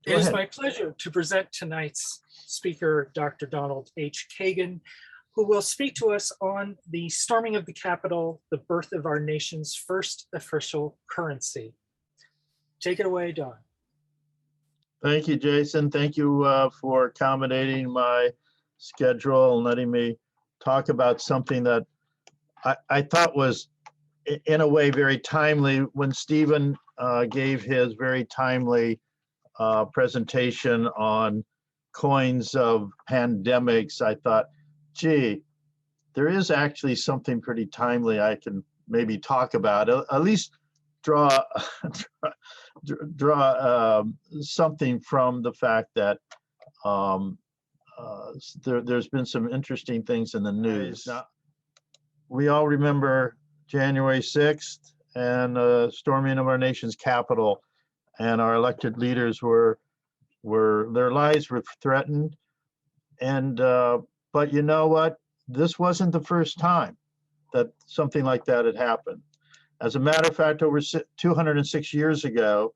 It is my pleasure to present tonight's speaker, Dr. Donald H. Kagin, who will speak to us on the storming of the Capitol, the birth of our nation's first official currency. Take it away, Don. Thank you, Jason. Thank you for accommodating my schedule and letting me talk about something that I thought was, in a way, very timely. When Stephen gave his very timely presentation on coins of pandemics, I thought, gee, there is actually something pretty timely I can maybe talk about, at least draw something from the fact that there's been some interesting things in the news. Now, we all remember January 6th and storming of our nation's capital, and our elected leaders their lives were threatened. And but you know what? This wasn't the first time that something like that had happened. As a matter of fact, over 206 years ago,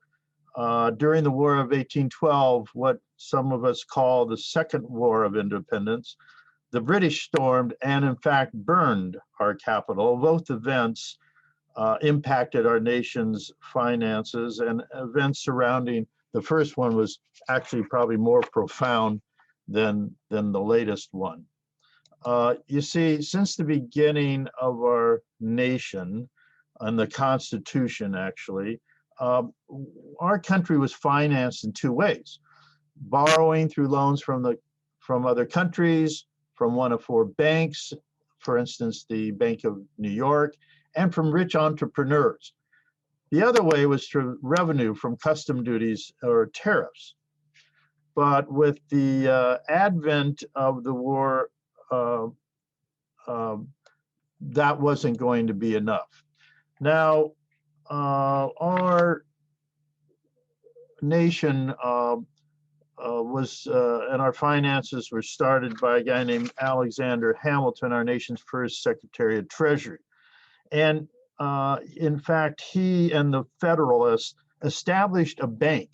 during the War of 1812, what some of us call the Second War of Independence, the British stormed and in fact burned our capital. Both events impacted our nation's finances, and events surrounding the first one was actually probably more profound than the latest one. You see, since the beginning of our nation and the Constitution, actually, our country was financed in two ways: borrowing through loans from other countries, from one of four banks, for instance, the Bank of New York, and from rich entrepreneurs. The other way was through revenue from custom duties or tariffs. But with the advent of the war, that wasn't going to be enough. Now, our nation and our finances were started by a guy named Alexander Hamilton, our nation's first Secretary of Treasury. And in fact, he and the Federalists established a bank,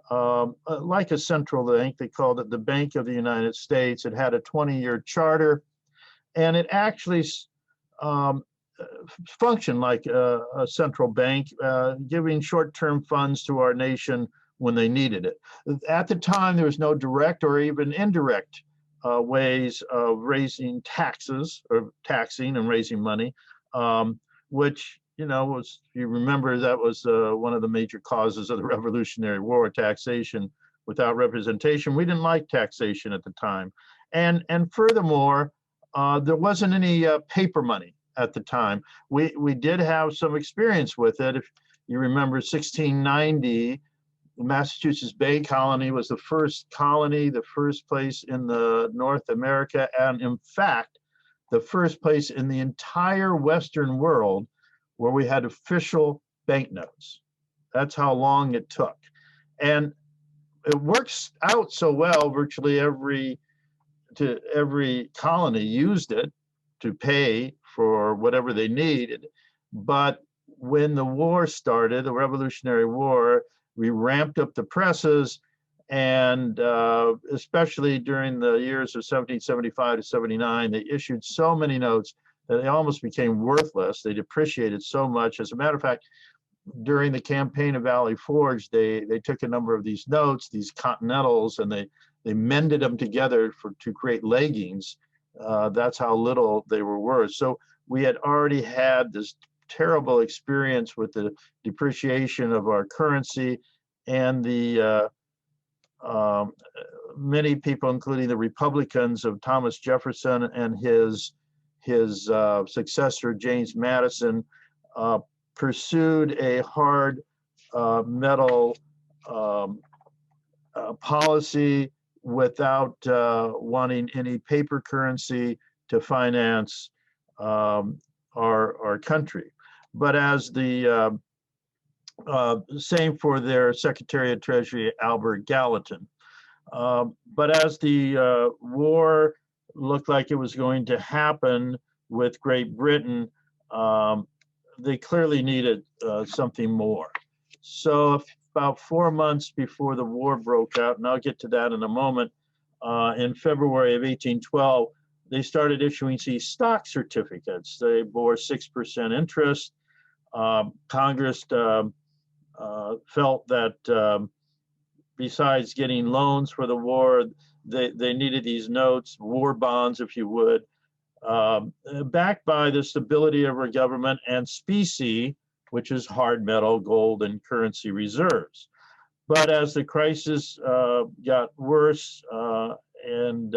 like a central bank. They called it the Bank of the United States. It had a 20-year charter, and it actually functioned like a central bank, giving short-term funds to our nation when they needed it. At the time, there was no direct or even indirect ways of raising taxes or taxing and raising money, which, you know, was, you remember, that was one of the major causes of the Revolutionary War, taxation without representation. We didn't like taxation at the time. And furthermore, there wasn't any paper money at the time. We did have some experience with it. If you remember 1690, the Massachusetts Bay Colony was the first colony, the first place in the North America, and in fact, the first place in the entire Western world where we had official banknotes. That's how long it took. And it works out so well, virtually every colony used it to pay for whatever they needed. But when the war started, the Revolutionary War, we ramped up the presses, and especially during the years of 1775 to 79, they issued so many notes that they almost became worthless. They depreciated so much. As a matter of fact, during the campaign of Valley Forge, they took a number of these notes, these continentals, and they mended them together to create leggings. That's how little they were worth. So we had already had this terrible experience with the depreciation of our currency, and the many people, including the Republicans of Thomas Jefferson and his successor, James Madison, pursued a hard metal policy without wanting any paper currency to finance our country. But as the same for their Secretary of Treasury, Albert Gallatin. But as the war looked like it was going to happen with Great Britain, they clearly needed something more. So about 4 months before the war broke out, and I'll get to that in a moment, in February of 1812, they started issuing these stock certificates. They bore 6% interest. Congress felt that besides getting loans for the war, they needed these notes, war bonds, if you would, backed by the stability of our government and specie, which is hard metal, gold, and currency reserves. But as the crisis got worse, and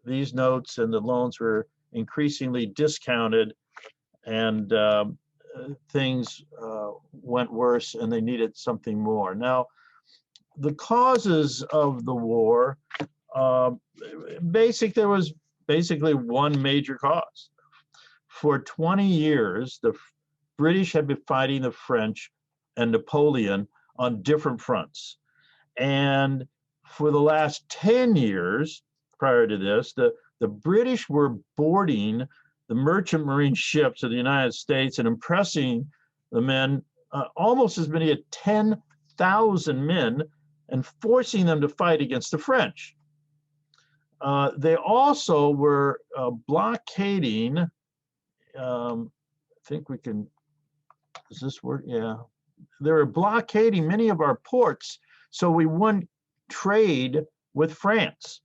these notes and the loans were increasingly discounted, and things went worse, and they needed something more. Now, the causes of the war, there was basically one major cause. For 20 years, the British had been fighting the French and Napoleon on different fronts. And for the last 10 years prior to this, the British were boarding the merchant marine ships of the United States and impressing the men, almost as many as 10,000 men, and forcing them to fight against the French. They also were blockading, I think we can, does this work? Yeah. They were blockading many of our ports so we wouldn't trade with France.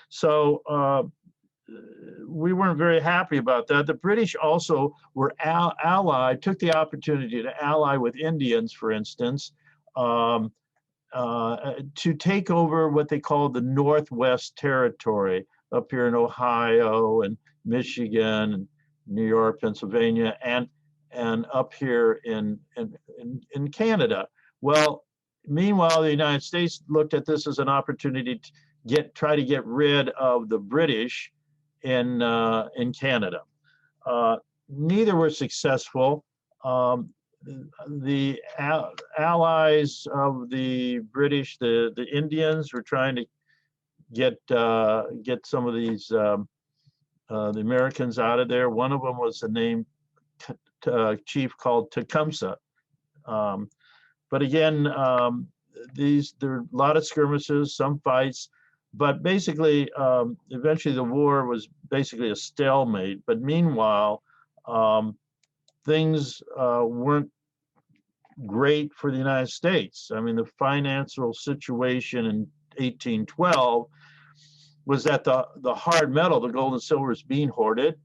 So we weren't very happy about that. The British also were took the opportunity to ally with Indians, for instance, to take over what they called the Northwest Territory up here in Ohio and Michigan and New York, Pennsylvania, and up here in Canada. Well, meanwhile, the United States looked at this as an opportunity to try to get rid of the British in Canada. Neither were successful. The allies of the British, the Indians, were trying to get some of these the Americans out of there. One of them was a named chief called Tecumseh. But again, there are a lot of skirmishes, some fights, but basically, eventually the war was basically a stalemate. But meanwhile, things weren't great for the United States. I mean, the financial situation in 1812 was that the hard metal, the gold and silver, is being hoarded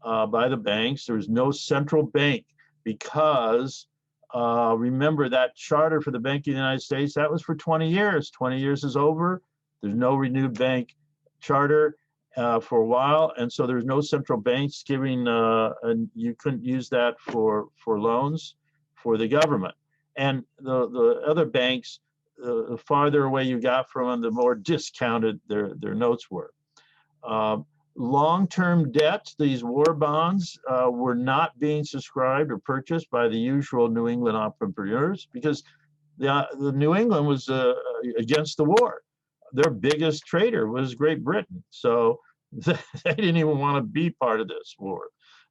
by the banks. There was no central bank because remember that charter for the Bank of the United States, that was for 20 years. 20 years is over. There's no renewed bank charter for a while, and so there's no central banks giving, and you couldn't use that for loans for the government. And the other banks, the farther away you got from them, the more discounted their notes were. Long-term debts, these war bonds, were not being subscribed or purchased by the usual New England entrepreneurs because the New England was against the war. Their biggest trader was Great Britain, so they didn't even want to be part of this war.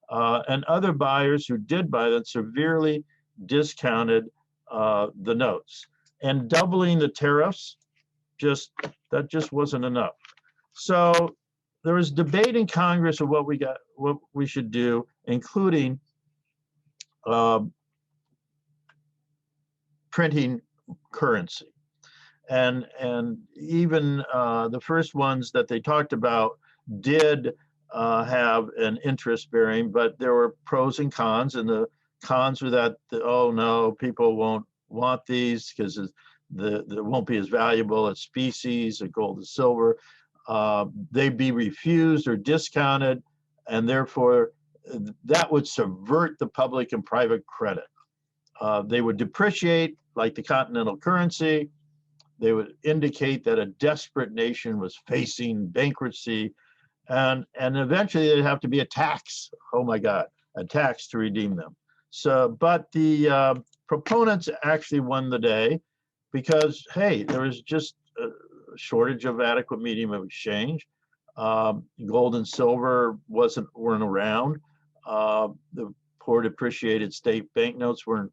And other buyers who did buy them severely discounted the notes, and doubling the tariffs, that just wasn't enough. So there was debate in Congress of what we should do, including printing currency. And even the first ones that they talked about did have an interest bearing, but there were pros and cons, and the cons were that, oh no, people won't want these because they won't be as valuable as species, of gold and silver. They'd be refused or discounted, and therefore that would subvert the public and private credit. They would depreciate like the continental currency. They would indicate that a desperate nation was facing bankruptcy, and eventually there'd have to be a tax. Oh my God, a tax to redeem them. So, but the proponents actually won the day because, hey, there was just a shortage of adequate medium of exchange. Gold and silver weren't around. The poor depreciated state banknotes weren't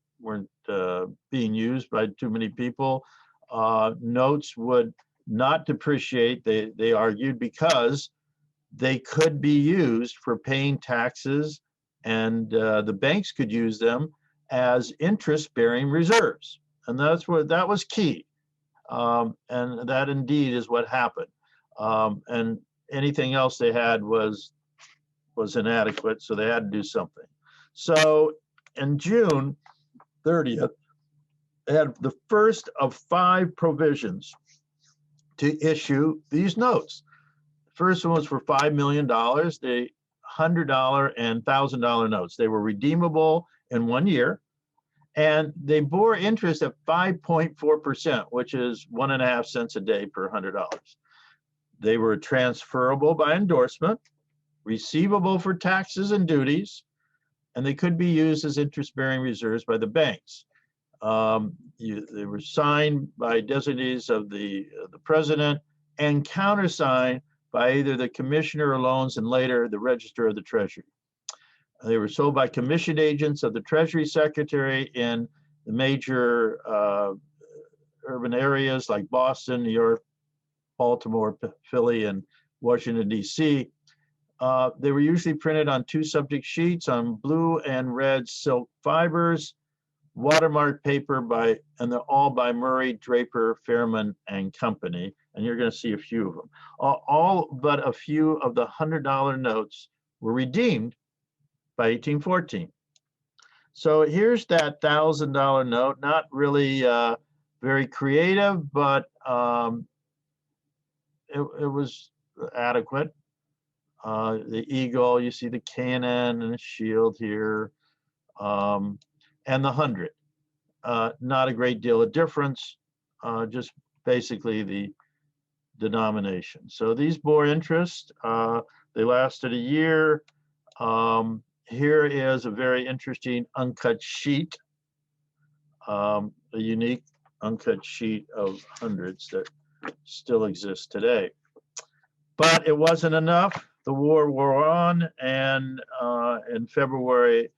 being used by too many people. Notes would not depreciate, they argued, because they could be used for paying taxes, and the banks could use them as interest-bearing reserves. And that was key. And that indeed is what happened. And anything else they had was inadequate, so they had to do something. So in June 30th, they had the first of 5 provisions to issue these notes. The first one was for $5 million, the $100 and $1,000 notes. They were redeemable in 1 year, and they bore interest at 5.4%, which is 1.5 cents a day per $100. They were transferable by endorsement, receivable for taxes and duties, and they could be used as interest-bearing reserves by the banks. They were signed by designees of the president and countersigned by either the commissioner of loans and later the register of the Treasury. They were sold by commissioned agents of the Treasury Secretary in the major urban areas like Boston, New York, Baltimore, Philly, and Washington, D.C. They were usually printed on 2 subject sheets on blue and red silk fibers, watermark paper and they're all by Murray, Draper, Fairman, and Company. And you're going to see a few of them. All but a few of the $100 notes were redeemed by 1814. So here's that $1,000 note, not really very creative, but it was adequate. The eagle, you see the cannon and the shield here, and the 100. Not a great deal of difference, just basically the denomination. So these bore interest. They lasted a year. Here is a very interesting uncut sheet, a unique uncut sheet of hundreds that still exists today. But it wasn't enough. The war wore on, and in February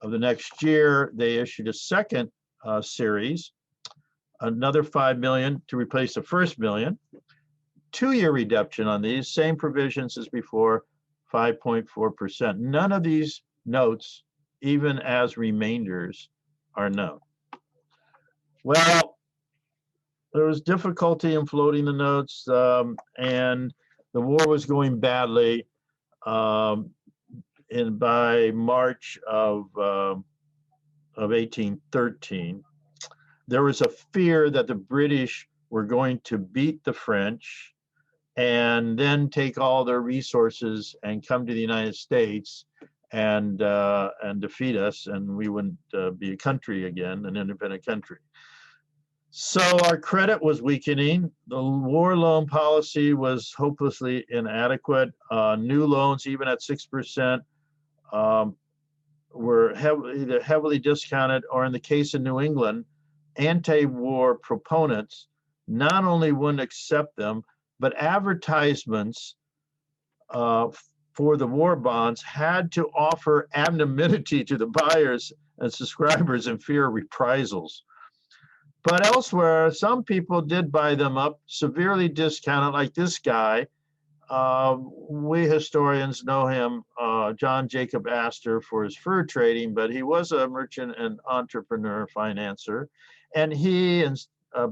of the next year, they issued a second series, another $5 million to replace the first million. 2-year redemption on these, same provisions as before, 5.4%. None of these notes, even as remainders, are known. Well, there was difficulty in floating the notes, and the war was going badly. By March of 1813, there was a fear that the British were going to beat the French and then take all their resources and come to the United States and defeat us, and we wouldn't be a country again, an independent country. So our credit was weakening. The war loan policy was hopelessly inadequate. New loans, even at 6%, were either heavily discounted, or in the case of New England, anti-war proponents not only wouldn't accept them, but advertisements for the war bonds had to offer anonymity to the buyers and subscribers in fear of reprisals. But elsewhere, some people did buy them up, severely discounted, like this guy. We historians know him, John Jacob Astor, for his fur trading, but he was a merchant and entrepreneur financer. And he and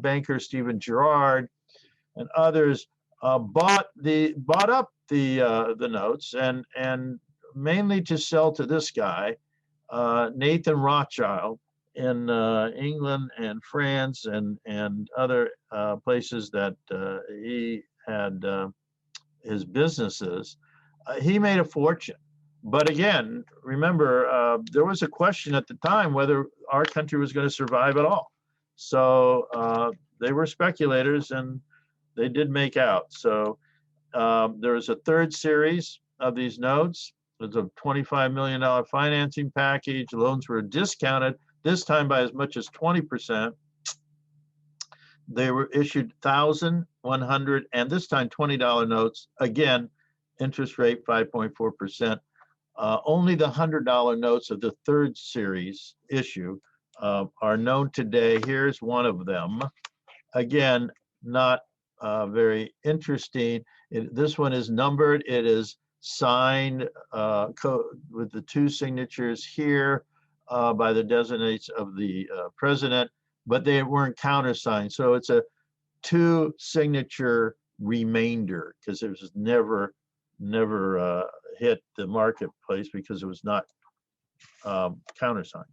banker Stephen Girard and others bought up the notes, and mainly to sell to this guy, Nathan Rothschild, in England and France and other places that he had his businesses. He made a fortune. But again, remember, there was a question at the time whether our country was going to survive at all. So they were speculators, and they did make out. So there was a third series of these notes. It was a $25 million financing package. Loans were discounted, this time by as much as 20%. They were issued 1,000, 100, and this time $20 notes. Again, interest rate 5.4%. Only the $100 notes of the third series issue are known today. Here's one of them. Again, not very interesting. This one is numbered. It is signed with the two signatures here by the designates of the president, but they weren't countersigned. So it's a two signature remainder because it was never hit the marketplace because it was not countersigned.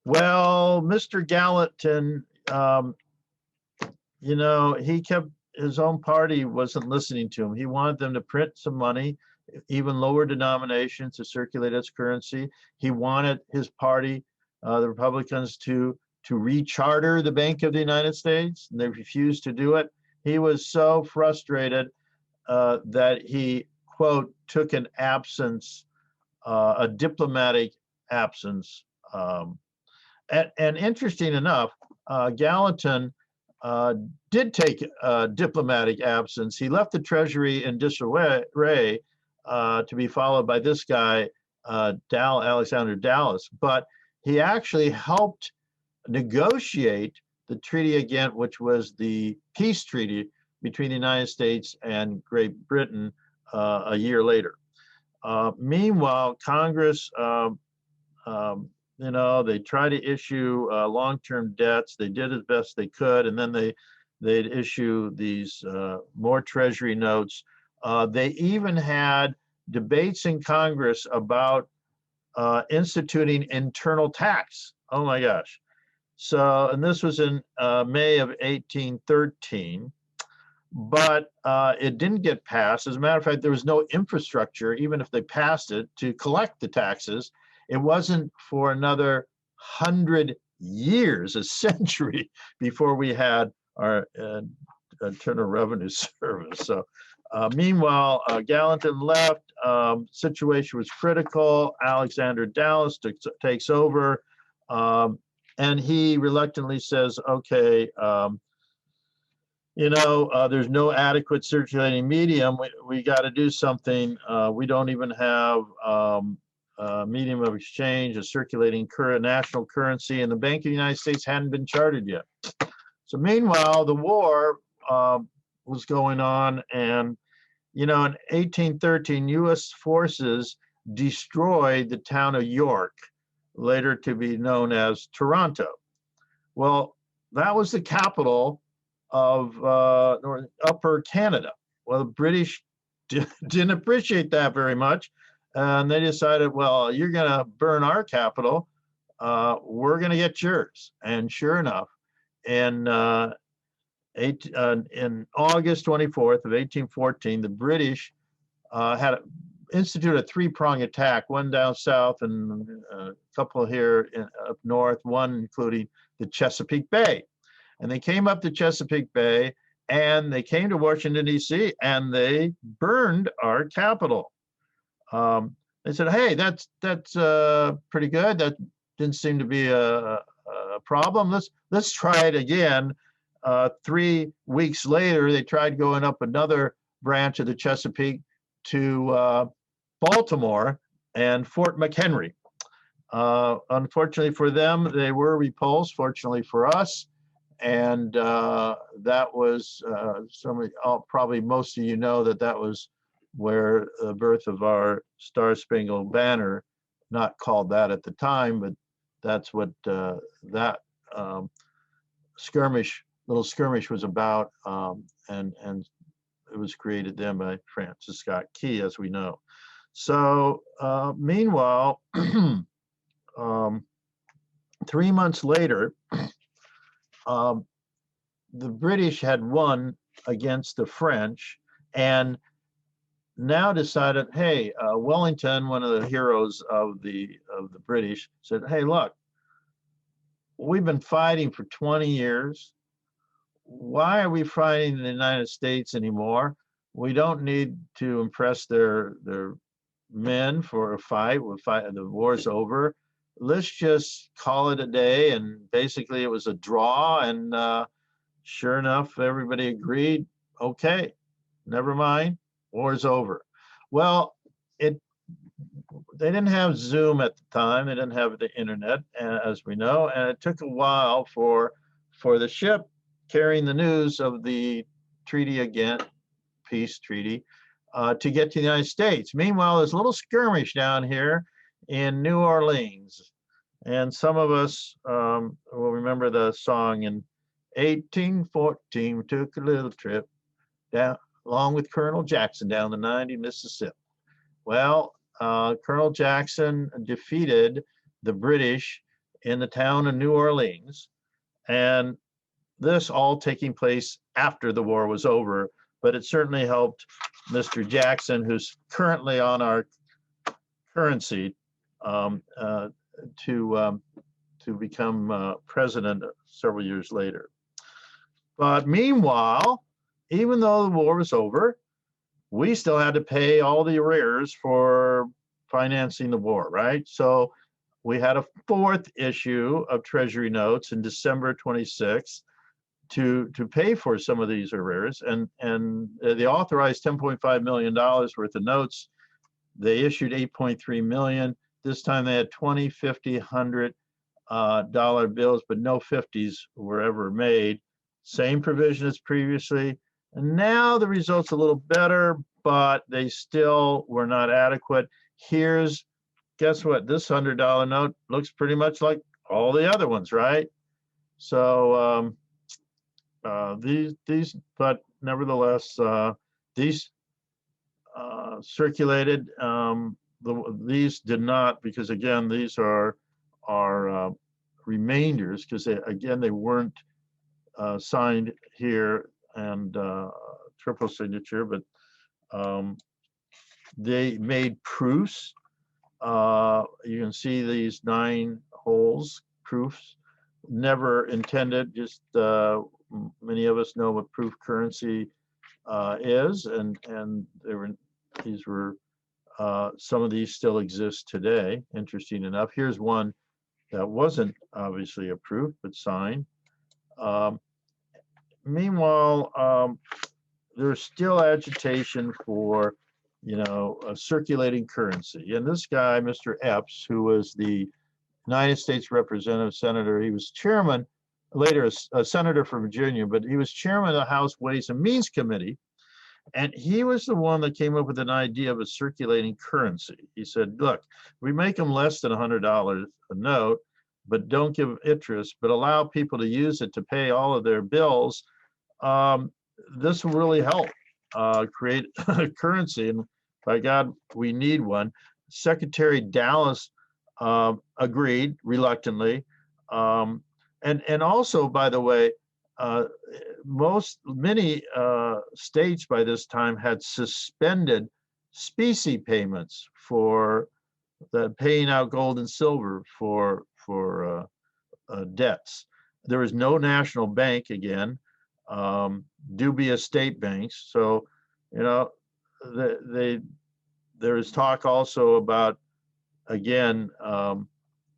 Well, Mr. Gallatin, you know, he kept his own party wasn't listening to him. He wanted them to print some money, even lower denominations, to circulate as currency. He wanted his party, the Republicans, to recharter the Bank of the United States, and they refused to do it. He was so frustrated that he, quote, took an absence, a diplomatic absence. And interesting enough, Gallatin did take a diplomatic absence. He left the Treasury in disarray to be followed by this guy, Alexander Dallas, but he actually helped negotiate the Treaty of Ghent, which was the peace treaty between the United States and Great Britain a year later. Meanwhile, Congress, you know, they tried to issue long-term debts. They did as best they could, and then they'd issue these more Treasury notes. They even had debates in Congress about instituting internal tax. Oh my gosh. So, and this was in May of 1813, but it didn't get passed. As a matter of fact, there was no infrastructure, even if they passed it, to collect the taxes. It wasn't for another 100 years, a century, before we had our Internal Revenue Service. So meanwhile, Gallatin left, situation was critical. Alexander Dallas takes over, and he reluctantly says, okay, you know, there's no adequate circulating medium. We got to do something. We don't even have medium of exchange, a circulating national currency, and the Bank of the United States hadn't been chartered yet. So meanwhile, the war was going on, and you know, in 1813, U.S. forces destroyed the town of York, later to be known as Toronto. Well, that was the capital of Upper Canada. Well, the British didn't appreciate that very much. And they decided, well, you're going to burn our capital. We're going to get yours. And sure enough, in August 24th of 1814, the British had instituted a three-pronged attack, one down south and a couple here up north, one including the Chesapeake Bay. And they came up to Chesapeake Bay, and they came to Washington, D.C., and they burned our capital. They said, hey, that's pretty good. That didn't seem to be a problem. Let's try it again. 3 weeks later, they tried going up another branch of the Chesapeake to Baltimore and Fort McHenry. Unfortunately for them, they were repulsed. Fortunately for us, and that was probably most of you know that was where the birth of our Star-Spangled Banner, not called that at the time, but that's what that little skirmish was about, and it was created then by Francis Scott Key, as we know. So meanwhile, 3 months later, the British had won against the French, and now decided, hey, Wellington, one of the heroes of the British, said, hey, look, we've been fighting for 20 years. Why are we fighting in the United States anymore? We don't need to impress their men for a fight. The war's over. Let's just call it a day. And basically it was a draw, and sure enough, everybody agreed, okay, never mind. War's over. Well, they didn't have Zoom at the time. They didn't have the internet, as we know, and it took a while for the ship carrying the news of the treaty again, peace treaty, to get to the United States. Meanwhile, there's a little skirmish down here in New Orleans. And some of us will remember the song in 1814, we took a little trip down, along with Colonel Jackson down the 90 Mississippi. Well, Colonel Jackson defeated the British in the town of New Orleans, and this all taking place after the war was over, but it certainly helped Mr. Jackson, who's currently on our currency, to become president several years later. But meanwhile, even though the war was over, we still had to pay all the arrears for financing the war, right? So we had a fourth issue of Treasury notes in December 26th to pay for some of these arrears, and they authorized $10.5 million worth of notes. They issued 8.3 million. This time they had 20, 50, $100 bills, but no 50s were ever made. Same provision as previously. And now the result's a little better, but they still were not adequate. Guess what? This $100 note looks pretty much like all the other ones, right? So but nevertheless, these circulated. These did not, because again, these are remainders, because they weren't signed here and triple signature, but they made proofs. You can see these 9 holes, proofs, never intended, just many of us know what proof currency is, and these were some of these still exist today, interesting enough. Here's one that wasn't obviously approved but signed. Meanwhile, there's still agitation for, a circulating currency. And this guy, Mr. Epps, who was the United States representative senator, he was chairman, later a senator from Virginia, but he was chairman of the House Ways and Means Committee. And he was the one that came up with an idea of a circulating currency. He said, look, we make them less than $100 a note, but don't give interest, but allow people to use it to pay all of their bills. This will really help create a currency. And by God, we need one. Secretary Dallas agreed reluctantly. And also, by the way, many states by this time had suspended specie payments for paying out gold and silver for debts. There was no national bank again, dubious state banks. So, there is talk also about, again,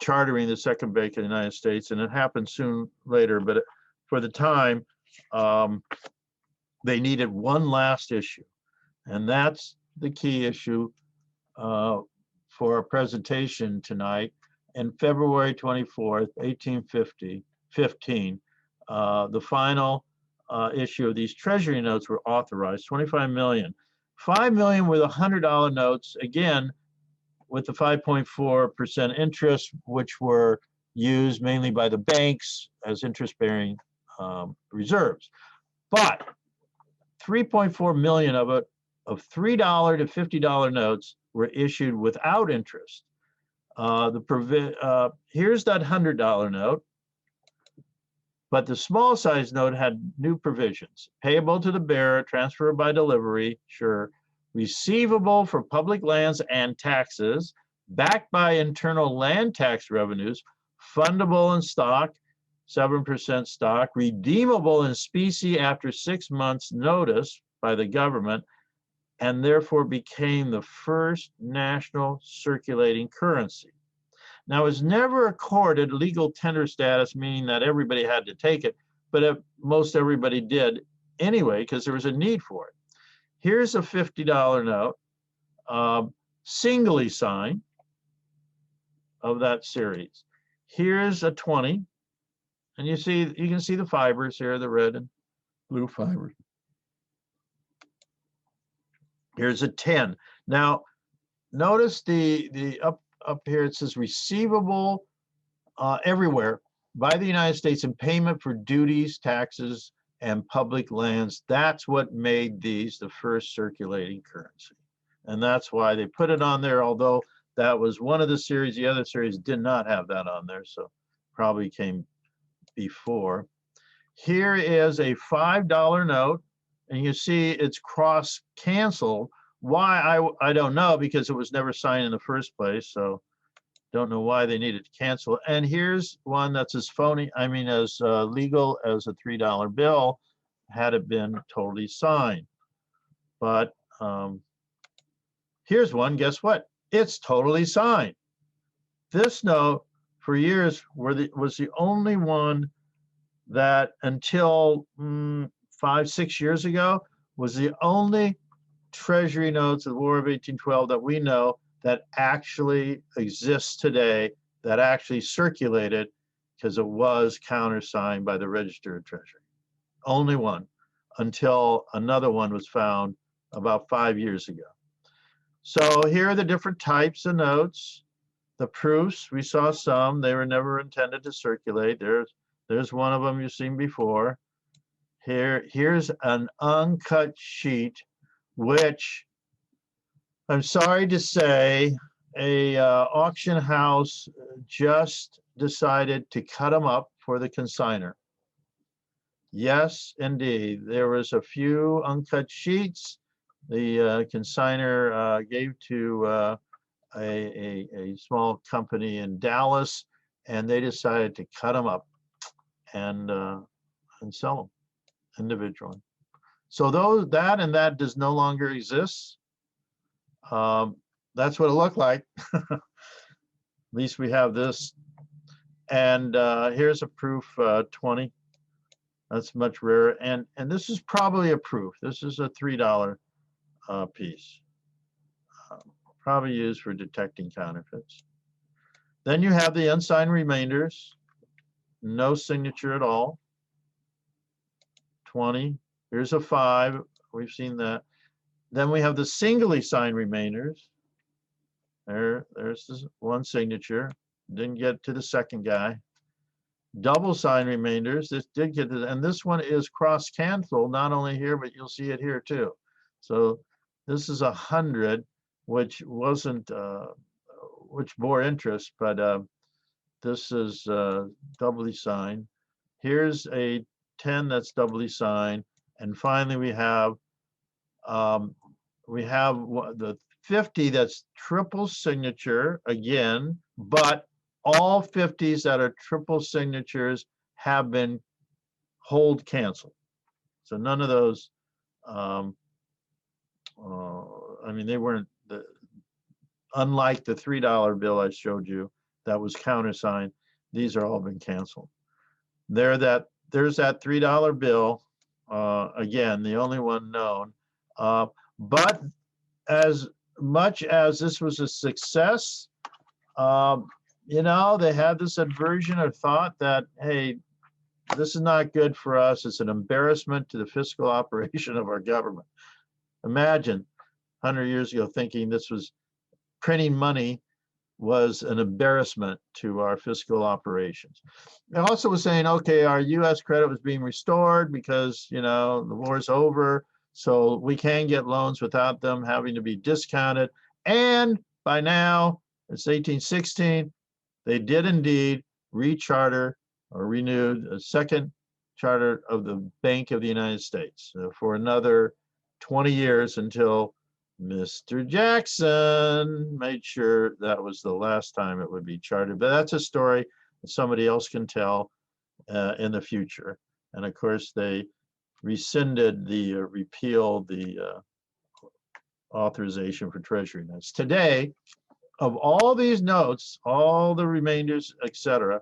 chartering the second bank in the United States, and it happened soon later, but for the time, they needed one last issue, and that's the key issue for our presentation tonight. And February 24th, 1815, the final issue of these Treasury notes were authorized, 25 million. 5 million were the $100 notes, again, with the 5.4% interest, which were used mainly by the banks as interest-bearing reserves. But 3.4 million of it, of $3 to $50 notes, were issued without interest. Here's that $100 note, but the small size note had new provisions: payable to the bearer, transfer by delivery, sure, receivable for public lands and taxes, backed by internal land tax revenues, fundable in stock, 7% stock, redeemable in specie after 6 months' notice by the government, and therefore became the first national circulating currency. Now, it was never accorded legal tender status, meaning that everybody had to take it, but most everybody did anyway, because there was a need for it. Here's a $50 note, singly signed, of that series. Here's a 20, and you can see the fibers here, the red and blue fibers. Here's a 10. Now, notice the up here, it says receivable everywhere by the United States in payment for duties, taxes, and public lands. That's what made these the first circulating currency. And that's why they put it on there, although that was one of the series. The other series did not have that on there, so probably came before. Here is a $5 note, and you see it's cross-canceled. Why, I don't know, because it was never signed in the first place, so don't know why they needed to cancel. And here's one that's as phony, as legal as a $3 bill had it been totally signed. But here's one, guess what? It's totally signed. This note for years was the only one that until 5-6 years ago was the only treasury notes of the War of 1812 that we know that actually exists today, that actually circulated, because it was countersigned by the Register of Treasury. Only one, until another one was found about 5 years ago. So here are the different types of notes. The proofs, we saw some, they were never intended to circulate. There's one of them you've seen before. Here's an uncut sheet, which I'm sorry to say, a auction house just decided to cut them up for the consignor. Yes, indeed, there was a few uncut sheets the consignor gave to a small company in Dallas, and they decided to cut them up and sell them individually. So that does no longer exist. That's what it looked like. At least we have this. And here's a proof 20. That's much rarer. And this is probably a proof. This is a $3 piece. Probably used for detecting counterfeits. Then you have the unsigned remainders. No signature at all. 20. Here's a 5. We've seen that. Then we have the singly signed remainders. There's this one signature. Didn't get to the second guy. Double signed remainders. This did get to, and this one is cross-canceled, not only here, but you'll see it here too. So this is 100, which wasn't, which bore interest, but this is doubly signed. Here's a 10 that's doubly signed, and finally we have the 50 that's triple signature again, but all 50s that are triple signatures have been hold canceled. So none of those, they weren't, unlike the $3 bill I showed you that was countersigned, these are all been canceled. There's that $3 bill, again, the only one known. But as much as this was a success, they had this aversion or thought that, hey, this is not good for us. It's an embarrassment to the fiscal operation of our government. Imagine 100 years ago thinking this was printing money was an embarrassment to our fiscal operations. It also was saying, okay, our U.S. credit was being restored because, the war's over, so we can get loans without them having to be discounted. And by now, it's 1816, they did indeed recharter or renewed a second charter of the Bank of the United States for another 20 years until Mr. Jackson made sure that was the last time it would be chartered. But that's a story that somebody else can tell in the future. And of course, they rescinded repealed the authorization for Treasury notes. Today, of all these notes, all the remainders, etc.,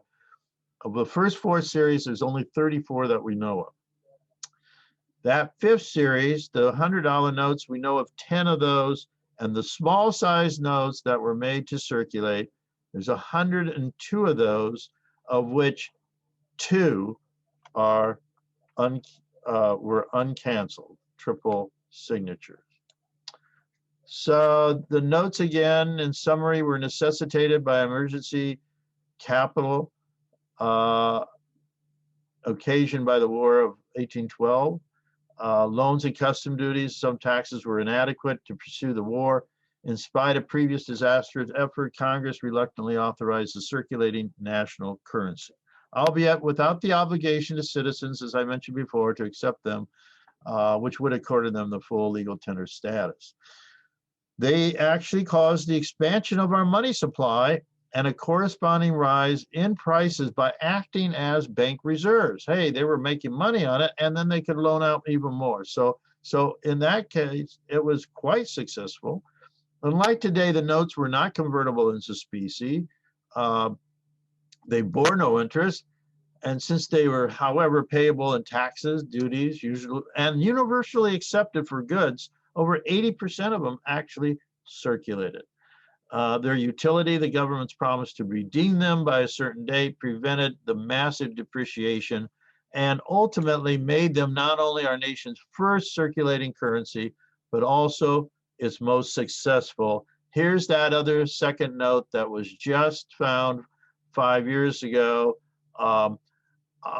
of the first 4 series, there's only 34 that we know of. That 5th series, the $100 notes, we know of 10 of those, and the small size notes that were made to circulate, There's 102 of those, of which 2 are were uncanceled, triple signatures. So the notes, again, in summary, were necessitated by emergency capital occasioned by the War of 1812. Loans and custom duties, some taxes were inadequate to pursue the war. In spite of previous disastrous effort, Congress reluctantly authorized the circulating national currency, albeit without the obligation to citizens, as I mentioned before, to accept them, which would accord them the full legal tender status. They actually caused the expansion of our money supply and a corresponding rise in prices by acting as bank reserves. Hey, they were making money on it, and then they could loan out even more. So in that case, it was quite successful. Unlike today, the notes were not convertible into specie. They bore no interest. And since they were, however, payable in taxes, duties, usually, and universally accepted for goods, over 80% of them actually circulated. Their utility, the government's promise to redeem them by a certain date, prevented the massive depreciation and ultimately made them not only our nation's first circulating currency, but also its most successful. Here's that other second note that was just found 5 years ago.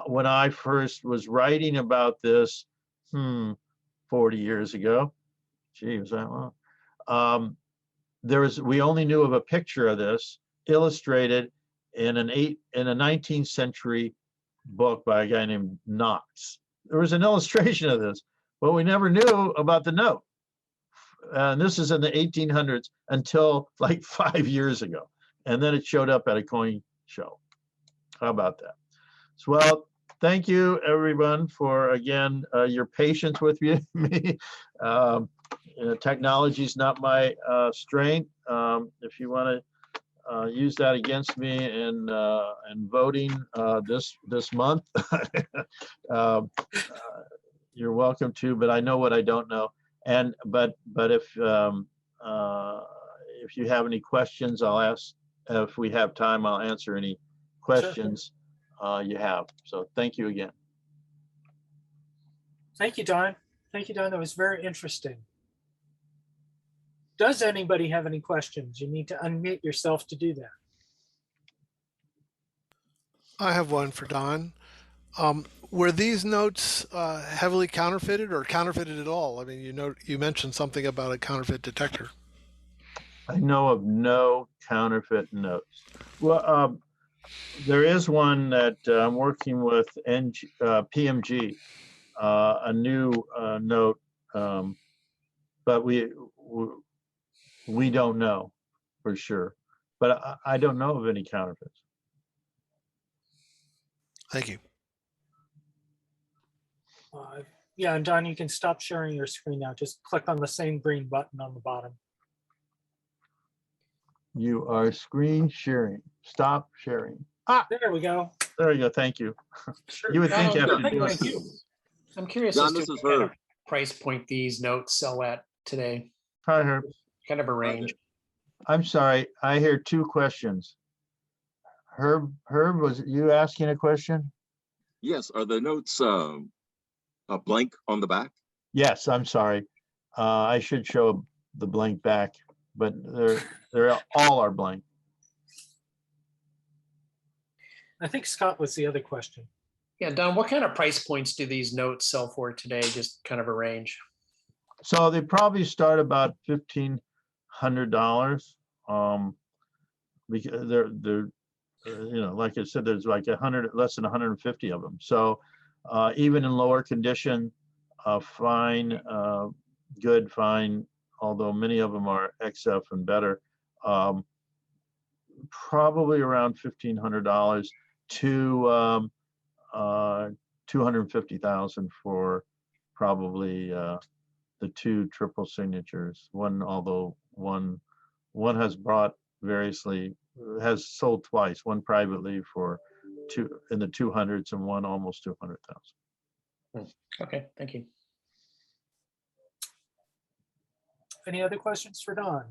When I first was writing about this, 40 years ago, gee, was that long? We only knew of a picture of this illustrated in a 19th century book by a guy named Knox. There was an illustration of this, but we never knew about the note. And this is in the 1800s until like 5 years ago. And then it showed up at a coin show. How about that? So, well, thank you everyone for, again, your patience with me. Technology is not my strength. If you want to use that against me in voting this month, you're welcome to. But I know what I don't know. And but if you have any questions, I'll ask. If we have time, I'll answer any questions you have. So thank you again. Thank you, Don. Thank you, Don. That was very interesting. Does anybody have any questions? You need to unmute yourself to do that. I have one for Don. Were these notes heavily counterfeited or counterfeited at all? I mean, you mentioned something about a counterfeit detector. I know of no counterfeit notes. Well, there is one that I'm working with PMG, a new note, but we don't know for sure. But I don't know of any counterfeits. Thank you. Yeah, and Don, you can stop sharing your screen now. Just click on the same green button on the bottom. You are screen sharing. Stop sharing. There we go. There you go. Thank you. Sure. You would think Don, after doing thank you. I'm curious Don, as this to is what kind of Herb. price point these notes sell at today. Hi, Herb. Kind of a range. I'm sorry. I hear 2 questions. Herb, was you asking a question? Yes, are the notes a blank on the back? Yes, I'm sorry. I should show the blank back, but they're all are blank. I think Scott was the other question. Yeah, Don, what kind of price points do these notes sell for today? Just kind of a range. So they probably start about $1,500. Because they're like I said, there's like less than 150 of them. So even in lower condition, fine, good, fine, although many of them are XF and better, probably around $1,500 to $250,000 for probably the 2 triple signatures. Although one has brought has sold twice, one privately for in the 200s and one almost 200,000. Okay, thank you. Any other questions for Don?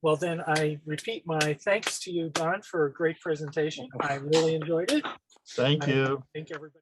Well, then I repeat my thanks to you, Don, for a great presentation. I really enjoyed it. Thank I you. think everybody.